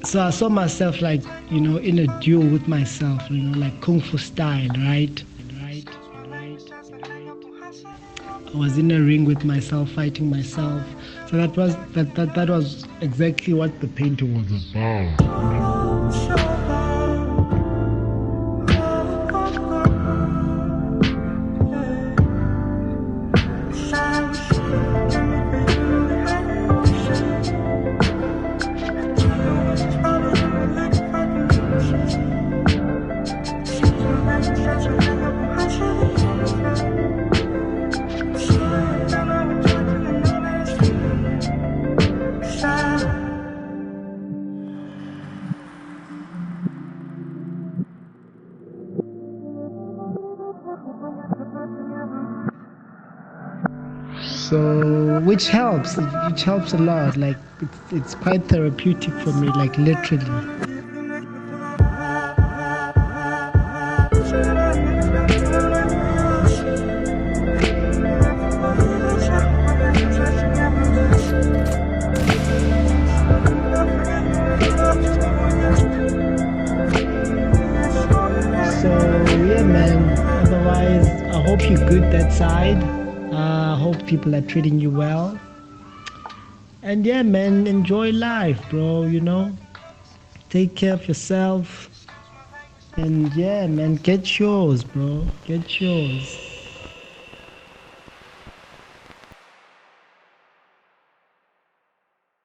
So I saw myself like, in a duel with myself, like Kung Fu style, right? I was in a ring with myself, fighting myself. So that was exactly what the painting was about. So, which helps a lot. Like it's quite therapeutic for me, like literally. So yeah, man. Otherwise, I hope you're good that side. I hope people are treating you well. And yeah, man, enjoy life, bro, Take care of yourself. And yeah, man, get yours, bro. Get yours.